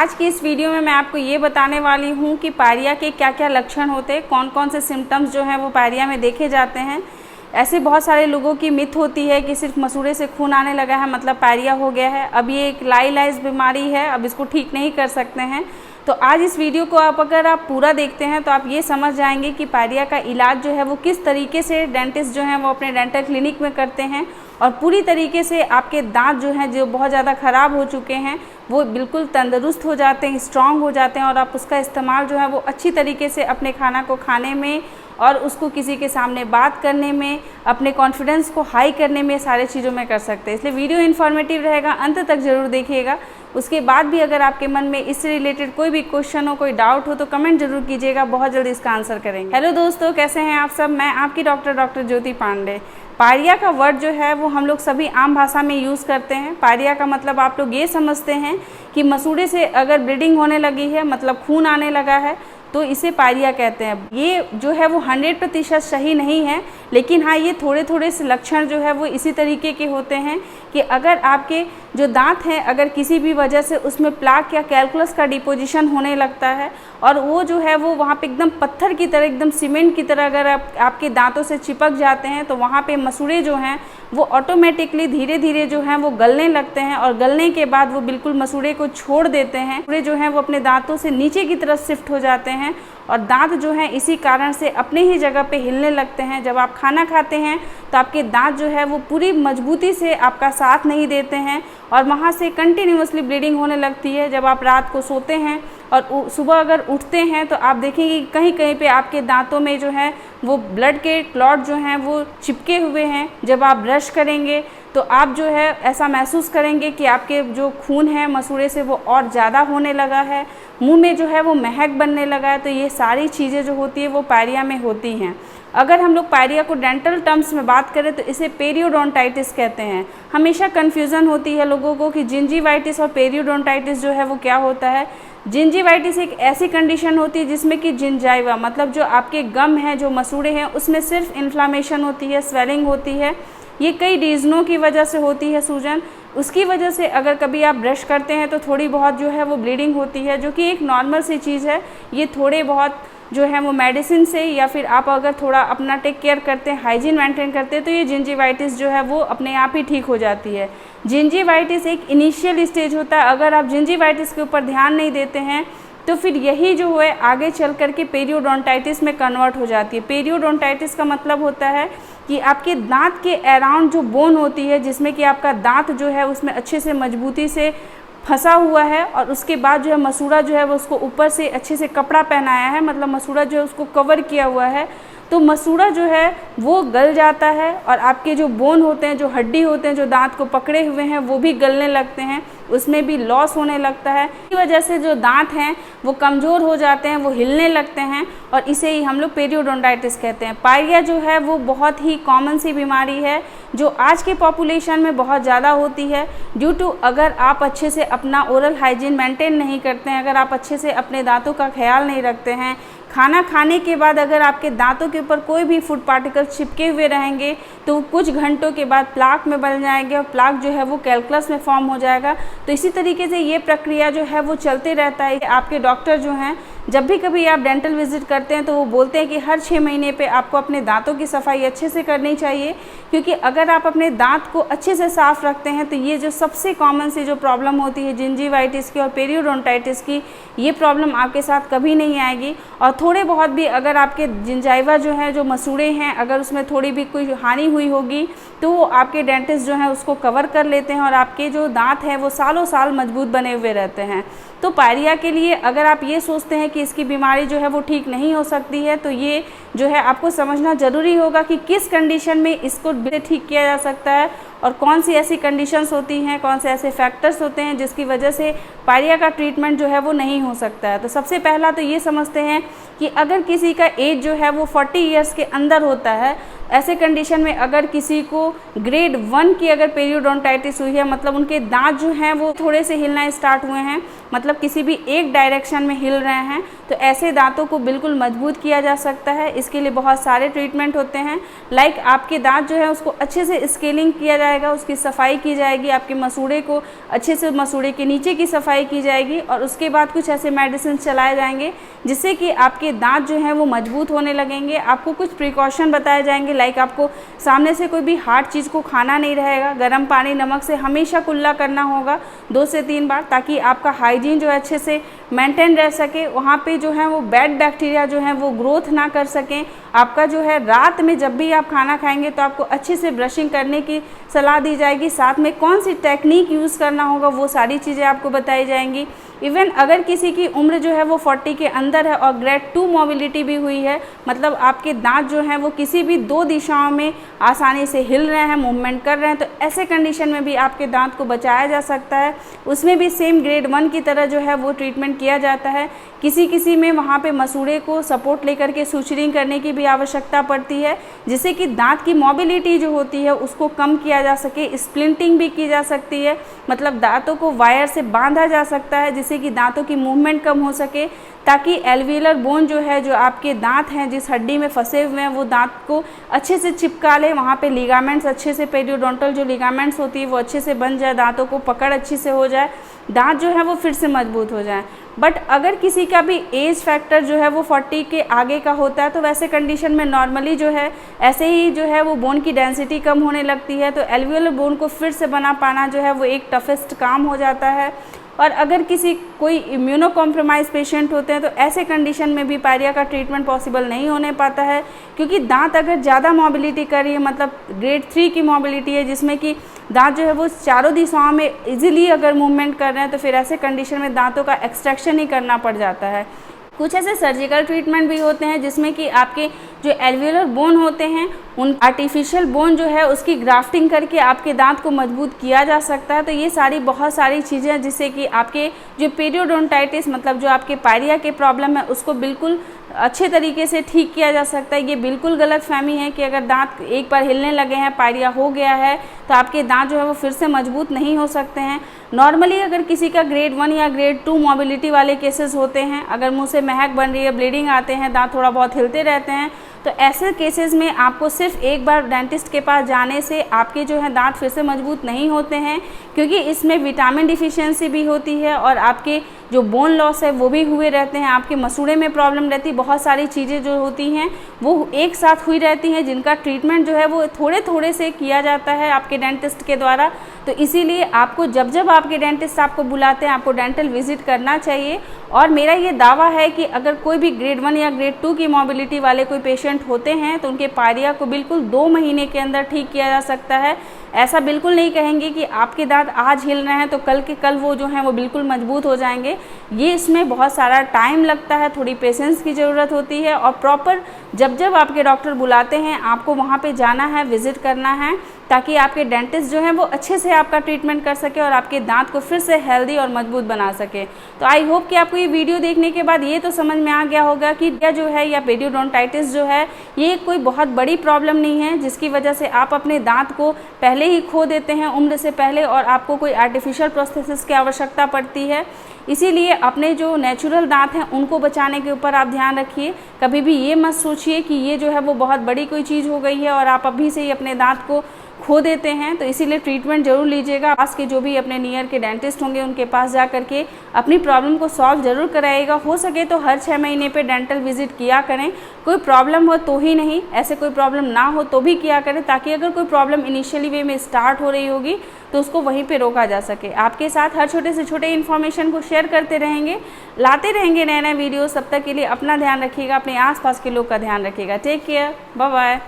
आज की इस वीडियो में मैं आपको ये बताने वाली हूँ कि पायरिया के क्या क्या लक्षण होते हैं, कौन कौन से सिम्टम्स जो हैं वो पायरिया में देखे जाते हैं। ऐसे बहुत सारे लोगों की मिथ होती है कि सिर्फ मसूड़े से खून आने लगा है मतलब पायरिया हो गया है। अब ये एक लाइलाइज बीमारी है, अब इसको ठीक नहीं कर सकते हैं। तो आज इस वीडियो को अगर आप पूरा देखते हैं तो आप ये समझ जाएंगे कि पायरिया का इलाज जो है वो किस तरीके से डेंटिस्ट जो हैं वो अपने डेंटल क्लिनिक में करते हैं और पूरी तरीके से आपके दांत जो हैं जो बहुत ज़्यादा ख़राब हो चुके हैं वो बिल्कुल तंदुरुस्त हो जाते हैं, स्ट्रांग हो जाते हैं और आप उसका इस्तेमाल जो है वो अच्छी तरीके से अपने खाना को खाने में और उसको किसी के सामने बात करने में, अपने कॉन्फिडेंस को हाई करने में, सारे चीज़ों में कर सकते हैं। इसलिए वीडियो इन्फॉर्मेटिव रहेगा, अंत तक ज़रूर देखिएगा। उसके बाद भी अगर आपके मन में इससे रिलेटेड कोई भी क्वेश्चन हो, कोई डाउट हो तो कमेंट जरूर कीजिएगा, बहुत जल्दी इसका आंसर करेंगे। हेलो दोस्तों, कैसे हैं आप सब? मैं आपकी डॉक्टर ज्योति पांडे। पायरिया का वर्ड जो है वो हम लोग सभी आम भाषा में यूज़ करते हैं। पायरिया का मतलब आप लोग ये समझते हैं कि मसूड़े से अगर ब्लीडिंग होने लगी है मतलब खून आने लगा है तो इसे पायरिया कहते हैं। ये जो है वो 100% सही नहीं है, लेकिन हाँ ये थोड़े थोड़े से लक्षण जो है वो इसी तरीके के होते हैं कि अगर आपके जो दांत हैं अगर किसी भी वजह से उसमें प्लाक या कैलकुलस का डिपोजिशन होने लगता है और वो जो है वो वहाँ पे एकदम पत्थर की तरह, एकदम सीमेंट की तरह अगर आपके दांतों से चिपक जाते हैं तो वहाँ पे मसूड़े जो हैं वो ऑटोमेटिकली धीरे धीरे जो हैं वो गलने लगते हैं और गलने के बाद वो बिल्कुल मसूड़े को छोड़ देते हैं। मसूड़े जो हैं वो अपने दांतों से नीचे की तरफ शिफ्ट हो जाते हैं और दांत जो हैं इसी कारण से अपने ही जगह पे हिलने लगते हैं। जब आप खाना खाते हैं तो आपके दांत जो है वो पूरी मजबूती से आपका साथ नहीं देते हैं और वहाँ से कंटिन्यूअसली ब्लीडिंग होने लगती है। जब आप रात को सोते हैं और सुबह अगर उठते हैं तो आप देखेंगे कि कहीं कहीं पे आपके दांतों में जो है वो ब्लड के क्लॉट जो हैं वो चिपके हुए हैं। जब आप ब्रश करेंगे तो आप जो है ऐसा महसूस करेंगे कि आपके जो खून है मसूड़े से वो और ज़्यादा होने लगा है, मुंह में जो है वो महक बनने लगा है। तो ये सारी चीज़ें जो होती है वो पायरिया में होती हैं। अगर हम लोग पायरिया को डेंटल टर्म्स में बात करें तो इसे पेरियोडोंटाइटिस कहते हैं। हमेशा कन्फ्यूज़न होती है लोगों को कि जिंजीवाइटिस और पेरियोडोंटाइटिस जो है वो क्या होता है। जिंजीवाइटिस एक ऐसी कंडीशन होती है जिसमें कि जिंजाइवा मतलब जो आपके गम हैं, जो मसूड़े हैं, उसमें सिर्फ इन्फ्लामेशन होती है, स्वेलिंग होती है। ये कई रीज़नों की वजह से होती है सूजन। उसकी वजह से अगर कभी आप ब्रश करते हैं तो थोड़ी बहुत जो है वो ब्लीडिंग होती है, जो कि एक नॉर्मल सी चीज़ है। ये थोड़े बहुत जो है वो मेडिसिन से या फिर आप अगर थोड़ा अपना टेक केयर करते हैं, हाइजीन मेंटेन करते हैं तो ये जिंजीवाइटिस जो है वो अपने आप ही ठीक हो जाती है। जिंजीवाइटिस एक इनिशियल स्टेज होता है। अगर आप जिंजीवाइटिस के ऊपर ध्यान नहीं देते हैं तो फिर यही जो है आगे चल कर के पेरियोडोंटाइटिस में कन्वर्ट हो जाती है। पेरियोडोंटाइटिस का मतलब होता है कि आपके दांत के अराउंड जो बोन होती है, जिसमें कि आपका दांत जो है उसमें अच्छे से मजबूती से फंसा हुआ है और उसके बाद जो है मसूड़ा जो है वो उसको ऊपर से अच्छे से कपड़ा पहनाया है, मतलब मसूड़ा जो है उसको कवर किया हुआ है, तो मसूड़ा जो है वो गल जाता है और आपके जो बोन होते हैं, जो हड्डी होते हैं, जो दांत को पकड़े हुए हैं वो भी गलने लगते हैं, उसमें भी लॉस होने लगता है। इसी वजह से जो दांत हैं वो कमज़ोर हो जाते हैं, वो हिलने लगते हैं और इसे ही हम लोग पेरियोडोंटाइटिस कहते हैं। पायरिया जो है वो बहुत ही कॉमन सी बीमारी है जो आज के पॉपुलेशन में बहुत ज़्यादा होती है ड्यू टू अगर आप अच्छे से अपना ओरल हाइजीन मेंटेन नहीं करते हैं, अगर आप अच्छे से अपने दांतों का ख्याल नहीं रखते हैं। खाना खाने के बाद अगर आपके दांतों के ऊपर कोई भी फूड पार्टिकल चिपके हुए रहेंगे तो कुछ घंटों के बाद प्लाक में बन जाएंगे और प्लाक जो है वो कैलकुलस में फॉर्म हो जाएगा। तो इसी तरीके से ये प्रक्रिया जो है वो चलते रहता है। आपके डॉक्टर जो हैं जब भी कभी आप डेंटल विजिट करते हैं तो वो बोलते हैं कि हर 6 महीने पे आपको अपने दांतों की सफाई अच्छे से करनी चाहिए, क्योंकि अगर आप अपने दांत को अच्छे से साफ़ रखते हैं तो ये जो सबसे कॉमन सी जो प्रॉब्लम होती है जिंजीवाइटिस की और पेरियोडोंटाइटिस की, ये प्रॉब्लम आपके साथ कभी नहीं आएगी। और थोड़े बहुत भी अगर आपके जिंजाइवा जो है, जो मसूड़े हैं, अगर उसमें थोड़ी भी कोई हानि हुई होगी तो वो आपके डेंटिस्ट जो हैं उसको कवर कर लेते हैं और आपके जो दांत हैं वो सालों साल मजबूत बने हुए रहते हैं। तो पायरिया के लिए अगर आप ये सोचते हैं कि इसकी बीमारी जो है वो ठीक नहीं हो सकती है तो ये जो है आपको समझना ज़रूरी होगा कि किस कंडीशन में इसको ठीक किया जा सकता है और कौन सी ऐसी कंडीशंस होती हैं, कौन से ऐसे फैक्टर्स होते हैं जिसकी वजह से पायरिया का ट्रीटमेंट जो है वो नहीं हो सकता है। तो सबसे पहला तो ये समझते हैं कि अगर किसी का एज जो है वो 40 ईयर्स के अंदर होता है ऐसे कंडीशन में अगर किसी को ग्रेड 1 की अगर पेरियोडोंटाइटिस हुई है, मतलब उनके दांत जो हैं वो थोड़े से हिलना स्टार्ट हुए हैं, मतलब किसी भी एक डायरेक्शन में हिल रहे हैं, तो ऐसे दांतों को बिल्कुल मजबूत किया जा सकता है। इसके लिए बहुत सारे ट्रीटमेंट होते हैं। लाइक आपके दांत जो है उसको अच्छे से स्केलिंग किया जाएगा, उसकी सफाई की जाएगी, आपके मसूड़े को अच्छे से मसूड़े के नीचे की सफाई की जाएगी, और उसके बाद कुछ ऐसे मेडिसिन चलाए जाएंगे जिससे कि आपके दांत जो हैं वो मजबूत होने लगेंगे। आपको कुछ प्रिकॉशन बताए जाएंगे, लाइक आपको सामने से कोई भी हार्ड चीज़ को खाना नहीं रहेगा, गर्म पानी नमक से हमेशा कुल्ला करना होगा 2 से 3 बार, ताकि आपका हाइजीन जो है अच्छे से मेंटेन रह सके। वहाँ पे जो है वो बैड बैक्टीरिया जो है वो ग्रोथ ना कर सकें। आपका जो है रात में जब भी आप खाना खाएंगे तो आपको अच्छे से ब्रशिंग करने की सलाह दी जाएगी, साथ में कौन सी टेक्निक यूज़ करना होगा वो सारी चीज़ें आपको बताई जाएंगी। इवन अगर किसी की उम्र जो है वो 40 के अंदर है और ग्रेड 2 मोबिलिटी भी हुई है, मतलब आपके दांत जो हैं वो किसी भी 2 दिशाओं में आसानी से हिल रहे हैं, मूवमेंट कर रहे हैं, तो ऐसे कंडीशन में भी आपके दांत को बचाया जा सकता है। उसमें भी सेम ग्रेड 1 की तरह जो है वो ट्रीटमेंट किया जाता है। किसी में वहाँ पे मसूड़े को सपोर्ट लेकर के सुचरिंग करने की भी आवश्यकता पड़ती है, जिससे कि दांत की मोबिलिटी जो होती है उसको कम किया जा सके। स्प्लिंटिंग भी की जा सकती है, मतलब दांतों को वायर से बांधा जा सकता है जिससे कि दांतों की मूवमेंट कम हो सके, ताकि एल्वियोलर बोन जो है, जो आपके दांत हैं जिस हड्डी में फंसे हुए हैं, वो दांत को अच्छे से चिपका ले। वहाँ पे लिगामेंट्स अच्छे से, पेरियोडोंटल जो लिगामेंट्स होती है वो अच्छे से बन जाए, दांतों को पकड़ अच्छी से हो जाए, दांत जो है वो फिर से मजबूत हो जाए। बट अगर किसी का भी एज फैक्टर जो है वो 40 के आगे का होता है, तो वैसे कंडीशन में नॉर्मली जो है ऐसे ही जो है वो बोन की डेंसिटी कम होने लगती है, तो एल्वियोलर बोन को फिर से बना पाना जो है वो एक टफेस्ट काम हो जाता है। और अगर कोई इम्यूनो कॉम्प्रोमाइज़ पेशेंट होते हैं तो ऐसे कंडीशन में भी पायरिया का ट्रीटमेंट पॉसिबल नहीं होने पाता है, क्योंकि दांत अगर ज़्यादा मोबिलिटी कर रही है, मतलब ग्रेड 3 की मोबिलिटी है जिसमें कि दांत जो है वो चारों दिशाओं में इजीली अगर मूवमेंट कर रहे हैं, तो फिर ऐसे कंडीशन में दांतों का एक्सट्रैक्शन ही करना पड़ जाता है। कुछ ऐसे सर्जिकल ट्रीटमेंट भी होते हैं जिसमें कि आपके जो एल्वियोलर बोन होते हैं, उन आर्टिफिशियल बोन जो है उसकी ग्राफ्टिंग करके आपके दांत को मजबूत किया जा सकता है। तो ये बहुत सारी चीज़ें हैं जिससे कि आपके जो पेरियोडोंटाइटिस, मतलब जो आपके पायरिया के प्रॉब्लम है, उसको बिल्कुल अच्छे तरीके से ठीक किया जा सकता है। ये बिल्कुल गलतफहमी है कि अगर दांत एक बार हिलने लगे हैं, पायरिया हो गया है, तो आपके दांत जो है वो फिर से मजबूत नहीं हो सकते हैं। नॉर्मली अगर किसी का ग्रेड 1 या ग्रेड 2 मोबिलिटी वाले केसेस होते हैं, अगर मुंह से महक बन रही है, ब्लीडिंग आते हैं, दांत थोड़ा बहुत हिलते रहते हैं, तो ऐसे केसेस में आपको सिर्फ एक बार डेंटिस्ट के पास जाने से आपके जो है दांत फिर से मजबूत नहीं होते हैं, क्योंकि इसमें विटामिन डिफिशियंसी भी होती है और आपके जो बोन लॉस है वो भी हुए रहते हैं, आपके मसूड़े में प्रॉब्लम रहती है, बहुत सारी चीज़ें जो होती हैं वो एक साथ हुई रहती हैं, जिनका ट्रीटमेंट जो है वो थोड़े थोड़े से किया जाता है आपके डेंटिस्ट के द्वारा। तो इसीलिए आपको जब आपके डेंटिस्ट आपको बुलाते हैं, आपको डेंटल विजिट करना चाहिए। और मेरा ये दावा है कि अगर कोई भी ग्रेड 1 या ग्रेड 2 की मोबिलिटी वाले कोई पेशेंट होते हैं तो उनके पायरिया को बिल्कुल 2 महीने के अंदर ठीक किया जा सकता है। ऐसा बिल्कुल नहीं कहेंगे कि आपके दांत आज हिल रहे हैं तो कल वो जो हैं वो बिल्कुल मजबूत हो जाएंगे। ये इसमें बहुत सारा टाइम लगता है, थोड़ी पेशेंस की ज़रूरत होती है, और प्रॉपर जब आपके डॉक्टर बुलाते हैं आपको वहाँ पे जाना है, विज़िट करना है, ताकि आपके डेंटिस्ट जो हैं वो अच्छे से आपका ट्रीटमेंट कर सके और आपके दांत को फिर से हेल्दी और मजबूत बना सके। तो आई होप कि आपको ये वीडियो देखने के बाद ये तो समझ में आ गया होगा कि क्या जो है या पेरियोडोंटाइटिस जो है ये कोई बहुत बड़ी प्रॉब्लम नहीं है जिसकी वजह से आप अपने दांत को पहले ही खो देते हैं उम्र से पहले, और आपको कोई आर्टिफिशियल प्रोस्थेसिस की आवश्यकता पड़ती है। इसीलिए अपने जो नेचुरल दांत हैं उनको बचाने के ऊपर आप ध्यान रखिए। कभी भी ये मत सोचिए कि ये जो है वो बहुत बड़ी कोई चीज़ हो गई है और आप अभी से ही अपने दांत को खो देते हैं। तो इसीलिए ट्रीटमेंट जरूर लीजिएगा। पास के जो भी अपने नियर के डेंटिस्ट होंगे उनके पास जा करके अपनी प्रॉब्लम को सॉल्व जरूर कराइएगा। हो सके तो हर 6 महीने पे डेंटल विजिट किया करें। कोई प्रॉब्लम हो तो ही नहीं, ऐसे कोई प्रॉब्लम ना हो तो भी किया करें, ताकि अगर कोई प्रॉब्लम इनिशियली वे में स्टार्ट हो रही होगी तो उसको वहीं पे रोका जा सके। आपके साथ हर छोटे से छोटे इन्फॉर्मेशन को शेयर करते रहेंगे, लाते रहेंगे नए नए वीडियोस। तब तक के लिए अपना ध्यान रखिएगा, अपने आसपास के लोग का ध्यान रखिएगा। Take care, bye bye.